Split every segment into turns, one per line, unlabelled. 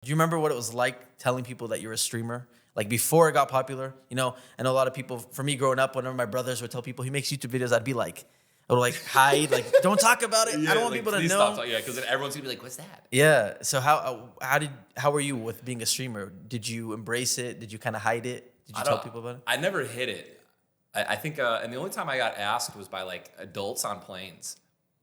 Do you remember what it was like telling people that you're a streamer? Like before it got popular, I know a lot of people, for me growing up, whenever my brothers would tell people he makes YouTube videos, I'd be like, I would like hide, like, don't talk about it. I don't want people to know.
Stop, because then everyone's gonna be like, what's that?
Yeah. So how were you with being a streamer? Did you embrace it? Did you kind of hide it? Did you tell people about it?
I never hid it. I think, and the only time I got asked was by like adults on planes.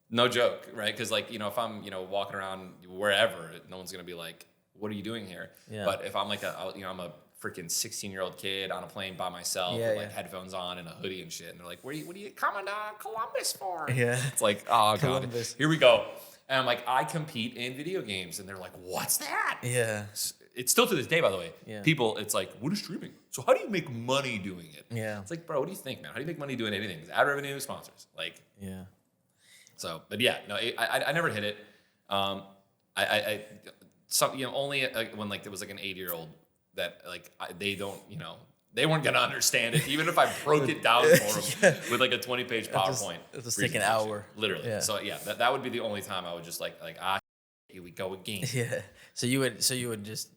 No joke, right? Because like, if I'm, walking around wherever, no one's gonna be like, what are you doing here? Yeah. But if I'm like I'm a freaking 16-year-old kid on a plane by myself with like headphones on and a hoodie and shit, and they're like, what are you coming to Columbus for?
Yeah.
It's like, oh God, here we go. And I'm like, I compete in video games, and they're like, what's that?
Yeah.
It's still to this day, by the way.
Yeah.
People, it's like, what is streaming? So how do you make money doing it?
Yeah.
It's like, bro, what do you think, man? How do you make money doing anything? It's ad revenue, sponsors. Like,
yeah.
So, but yeah, no, I never hit it. Only when like there was like an 8-year-old that like they weren't gonna understand it, even if I broke it down for them with like a 20-page PowerPoint.
It just take an hour,
literally. Yeah. So yeah, that would be the only time I would just like here we go again.
Yeah. So you would just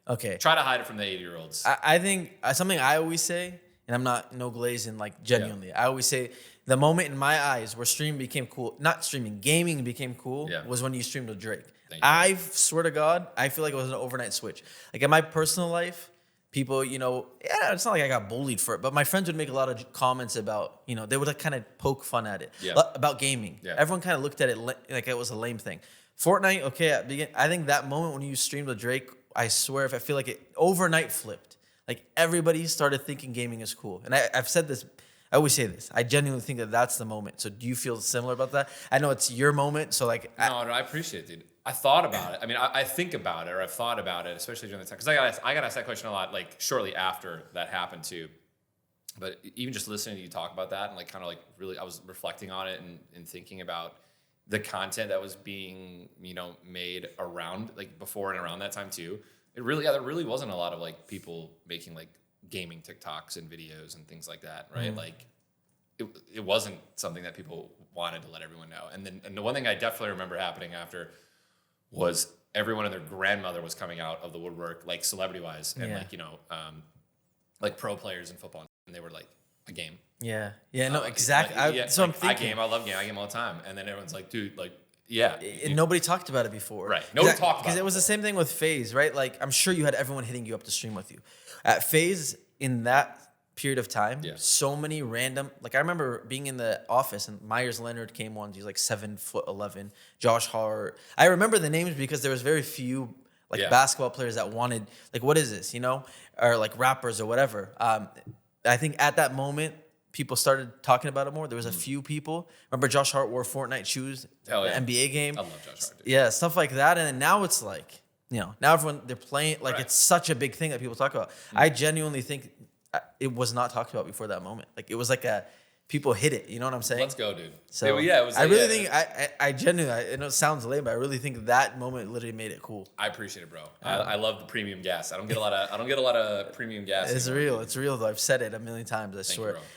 okay.
Try to hide it from the 80-year-olds.
I think something I always say, and I'm not no glazing, like genuinely. I always say the moment in my eyes where streaming became cool, not streaming, gaming became cool was when you streamed with Drake. I swear to God, I feel like it was an overnight switch. Like in my personal life, people, it's not like I got bullied for it, but my friends would make a lot of comments about, they would like kind of poke fun at it about gaming. Yeah. Everyone kind of looked at it like it was a lame thing. Fortnite, okay, I think that moment when you streamed with Drake, I swear, if I feel like it overnight flipped. Like everybody started thinking gaming is cool. And I've said this, I always say this. I genuinely think that that's the moment. So do you feel similar about that? I know it's your moment, so like...
No, I appreciate it, dude. I thought about it. I mean, I think about it, or I've thought about it, especially during the time. Because I got asked that question a lot, like shortly after that happened too. But even just listening to you talk about that and like kind of like really, I was reflecting on it and thinking about the content that was being, made around like before and around that time too. There really wasn't a lot of like people making like gaming TikToks and videos and things like that, right? Mm. Like it wasn't something that people wanted to let everyone know. And the one thing I definitely remember happening after was everyone and their grandmother was coming out of the woodwork, like celebrity wise, and like pro players in football, and they were like, a game.
Yeah. No, exactly. So I'm thinking,
I love game. I game all the time. And then everyone's like, dude, like, yeah.
And nobody talked about it before.
Right. Nobody talked about it.
Because it was the same thing with FaZe, right? Like, I'm sure you had everyone hitting you up to stream with you. At FaZe, in that period of time, so many random, like I remember being in the office and Myers Leonard came on, he's like 7'11", Josh Hart. I remember the names because there was very few like basketball players that wanted, like, what is this, or like rappers or whatever. I think at that moment, people started talking about it more. There was a few people. Remember Josh Hart wore Fortnite shoes, the NBA game.
I love Josh Hart, dude.
Yeah, stuff like that. And then now it's like, now everyone, they're playing, like it's such a big thing that people talk about. I genuinely think it was not talked about before that moment. Like it was like people hit it. You know what I'm saying?
Let's go, dude.
So
it was.
I really think I genuinely. I know it sounds lame, but I really think that moment literally made it cool.
I appreciate it, bro. I love the premium gas. I don't get a lot of premium gas.
It's real. It's real though. I've said it a million times. I swear.